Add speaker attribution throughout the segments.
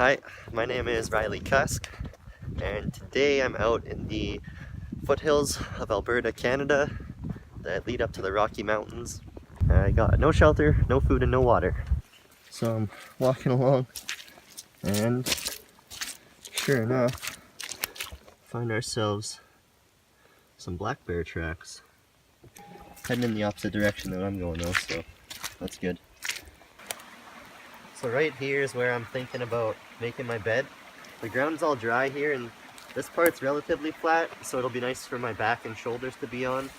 Speaker 1: Hi, my name is Riley Cusk, and today I'm out in the foothills of Alberta, Canada, that lead up to the Rocky Mountains. I got no shelter, no food, and no water. So I'm walking along, and sure enough, find ourselves some black bear tracks. Heading in the opposite direction that I'm going though, so that's good. So right here is where I'm thinking about making my bed. The ground's all dry here, and this part's relatively flat, so it'll be nice for my back and shoulders to be on.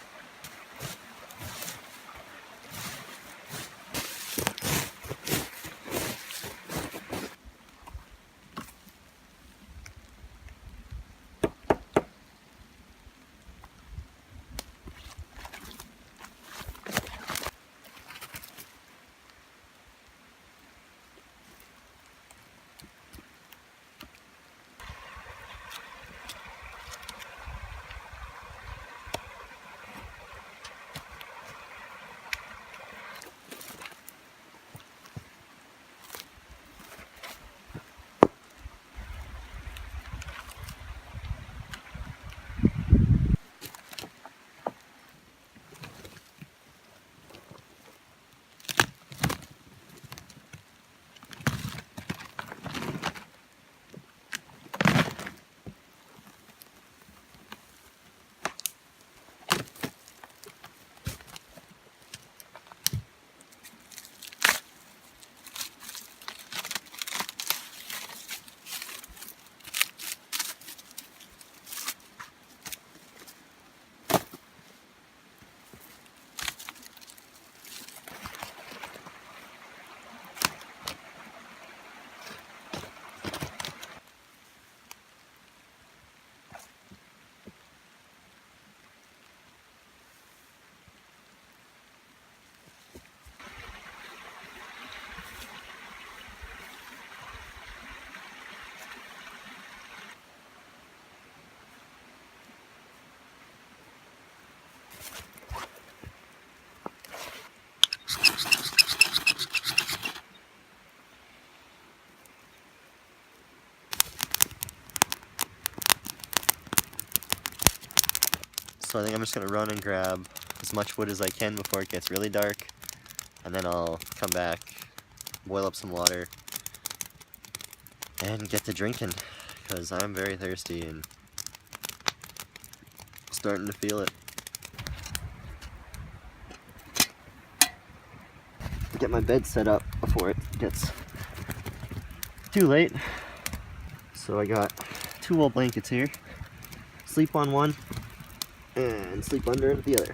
Speaker 1: So I think I'm just gonna run and grab as much wood as I can before it gets really dark, and then I'll come back, boil up some water, and get to drinking, because I'm very thirsty and starting to feel it. Get my bed set up before it gets too late. So I got 2 wool blankets here. Sleep on one and sleep under the other.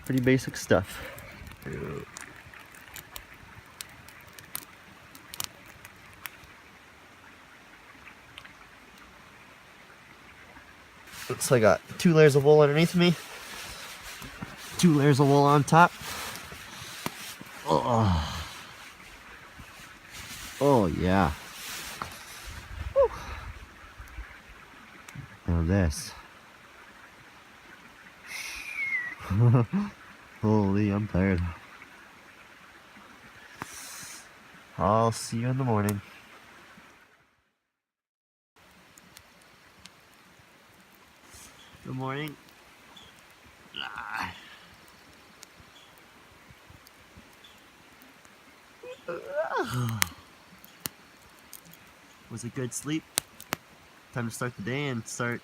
Speaker 1: Pretty basic stuff. So I got 2 layers of wool underneath me, 2 layers of wool on top. Oh yeah. Woo. Now this. Holy, I'm tired. I'll see you in the morning. Good morning. Was a good sleep. Time to start the day and start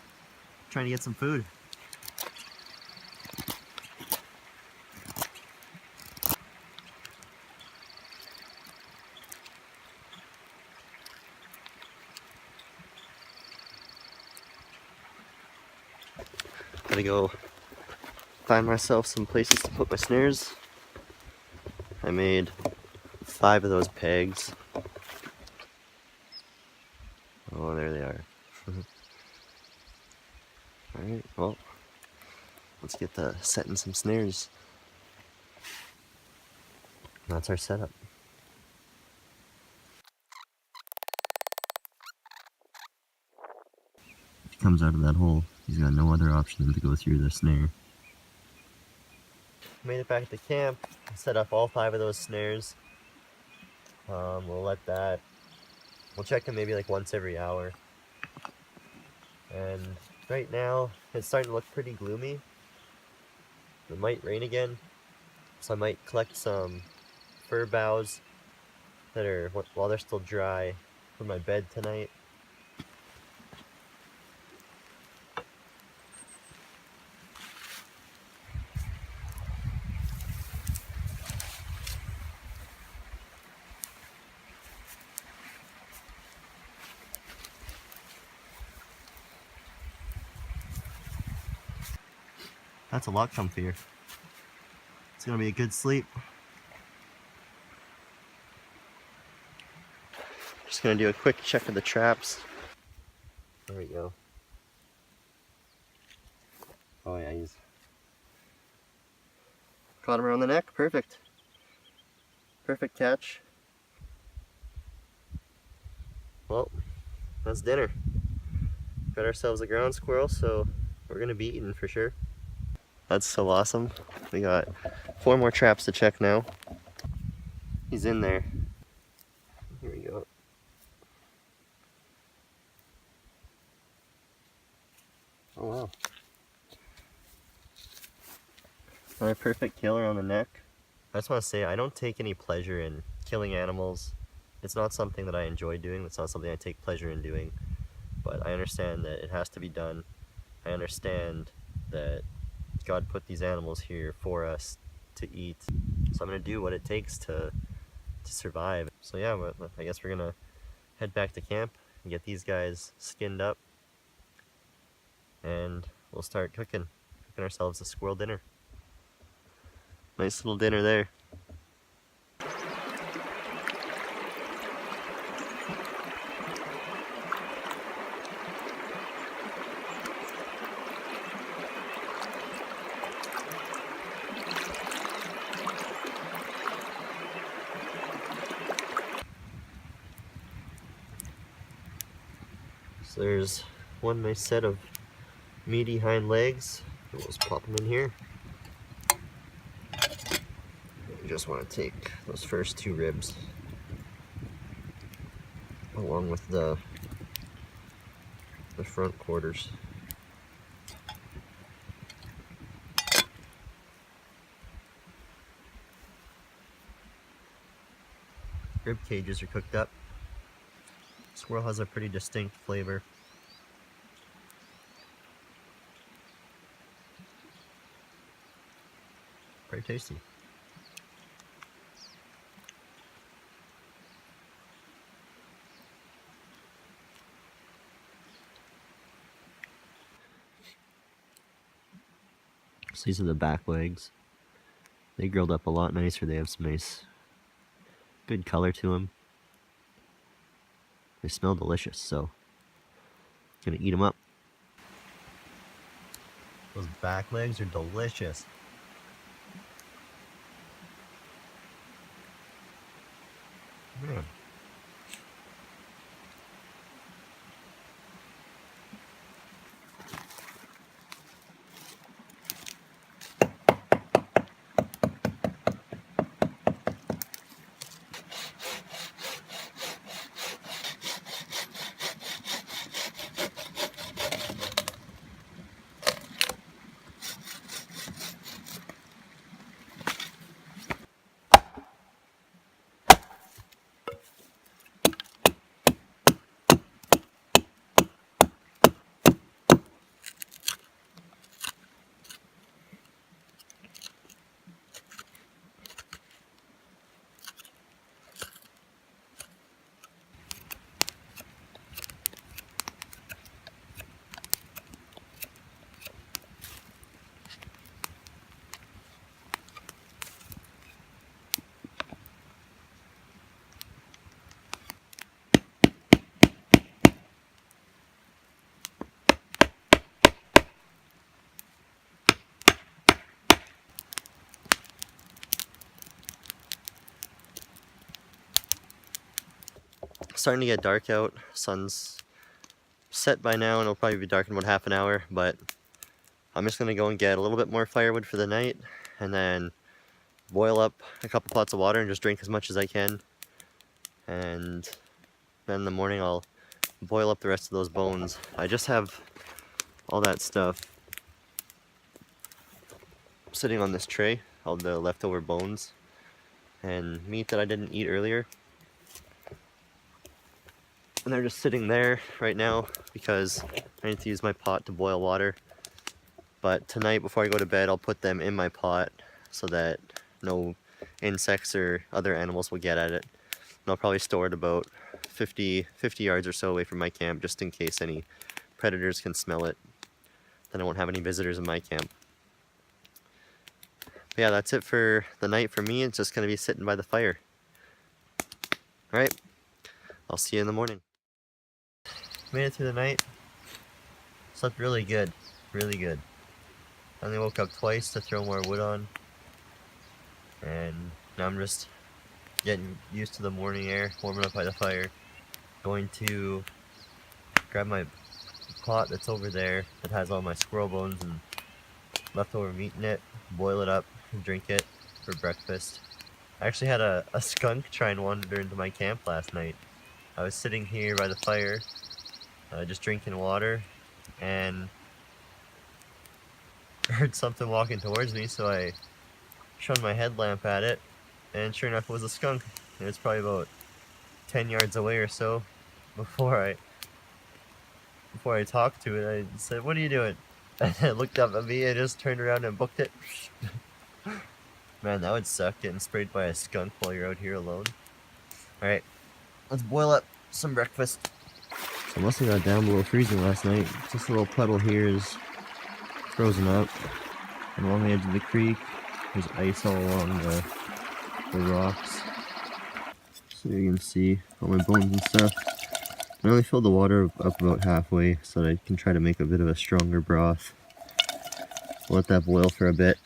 Speaker 1: trying to get some food. Gotta go find myself some places to put my snares. I made 5 of those pegs. Oh, there they are. Alright, well, let's get to setting some snares. That's our setup. If he comes out of that hole, he's got no other option than to go through the snare. Made it back to camp, set up all 5 of those snares. We'll check him maybe like once every hour. And right now, it's starting to look pretty gloomy. It might rain again, so I might collect some fir boughs that are, while they're still dry, for my bed tonight. That's a lot comfier. It's gonna be a good sleep. Just gonna do a quick check of the traps. There we go. Oh yeah, he's caught him around the neck. Perfect. Perfect catch. Well, that's dinner. Got ourselves a ground squirrel, so we're gonna be eating for sure. That's so awesome. We got 4 more traps to check now. He's in there. Here we go. Oh wow. Another perfect kill around the neck. I just want to say I don't take any pleasure in killing animals. It's not something that I enjoy doing. It's not something I take pleasure in doing. But I understand that it has to be done. I understand that God put these animals here for us to eat. So I'm going to do what it takes to survive. So yeah, I guess we're going to head back to camp and get these guys skinned up. And we'll start cooking ourselves a squirrel dinner. Nice little dinner there. So there's one nice set of meaty hind legs. We'll just pop them in here. You just want to take those first 2 ribs along with the front quarters. Rib cages are cooked up. Squirrel has a pretty distinct flavor. Very tasty. So these are the back legs. They grilled up a lot nicer. They have some nice, good color to them. They smell delicious, so gonna eat them up. Those back legs are delicious. Man. Starting to get dark out. Sun's set by now and it'll probably be dark in about half an hour, but I'm just gonna go and get a little bit more firewood for the night and then boil up a couple pots of water and just drink as much as I can. and then in the morning I'll boil up the rest of those bones. I just have all that stuff sitting on this tray, all the leftover bones and meat that I didn't eat earlier. And they're just sitting there right now because I need to use my pot to boil water. But tonight before I go to bed, I'll put them in my pot so that no insects or other animals will get at it. And I'll probably store it about 50 yards or so away from my camp just in case any predators can smell it. Then I won't have any visitors in my camp. But yeah, that's it for the night for me. It's just going to be sitting by the fire. Alright, I'll see you in the morning. Made it through the night. Slept really good. Really good. I only woke up twice to throw more wood on. And now I'm just getting used to the morning air, warming up by the fire. Going to grab my pot that's over there that has all my squirrel bones and leftover meat in it, boil it up and drink it for breakfast. I actually had a skunk try and wander into my camp last night. I was sitting here by the fire, just drinking water, and heard something walking towards me, so I shone my headlamp at it, and sure enough it was a skunk. And it's probably about 10 yards away or so. Before I talked to it, I said, "What are you doing?" And it looked up at me and just turned around and booked it. Man, that would suck, getting sprayed by a skunk while you're out here alone. Alright, let's boil up some breakfast. So I must have got down below freezing last night. This little puddle here is frozen up. And along the edge of the creek, there's ice all along the rocks. So you can see all my bones and stuff. I only filled the water up about halfway so that I can try to make a bit of a stronger broth. I'll let that boil for a bit.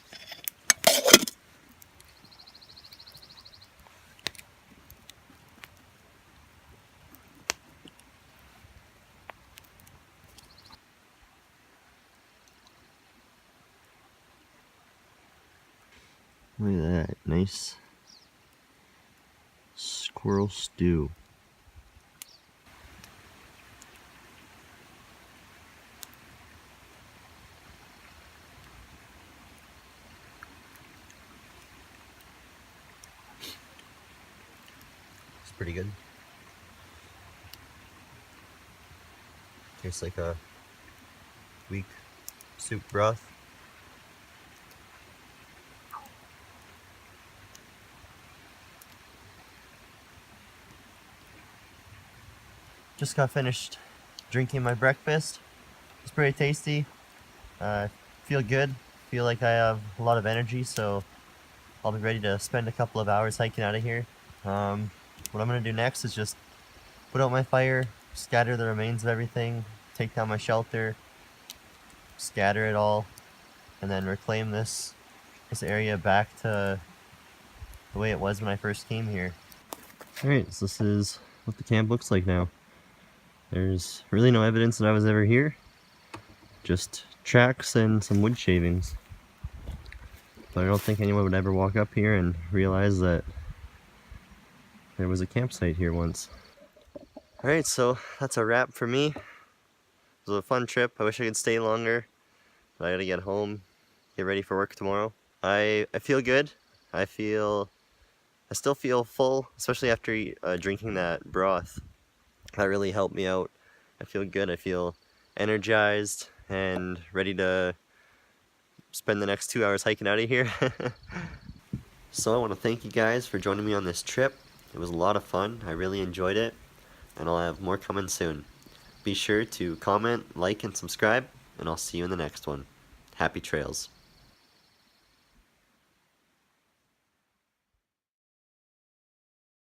Speaker 1: Look at that, nice squirrel stew. It's pretty good. Tastes like a weak soup broth. Just got finished drinking my breakfast. It's pretty tasty. Feel good. Feel like I have a lot of energy, so I'll be ready to spend a couple of hours hiking out of here. What I'm gonna do next is just put out my fire, scatter the remains of everything, take down my shelter, scatter it all, and then reclaim this area back to the way it was when I first came here. Alright, so this is what the camp looks like now. There's really no evidence that I was ever here, just tracks and some wood shavings. But I don't think anyone would ever walk up here and realize that there was a campsite here once. Alright, so that's a wrap for me. It was a fun trip. I wish I could stay longer, but I gotta get home, get ready for work tomorrow. I feel good. I still feel full, especially after drinking that broth. That really helped me out. I feel good. I feel energized and ready to spend the next 2 hours hiking out of here. So I want to thank you guys for joining me on this trip. It was a lot of fun. I really enjoyed it, and I'll have more coming soon. Be sure to comment, like, and subscribe, and I'll see you in the next one. Happy trails.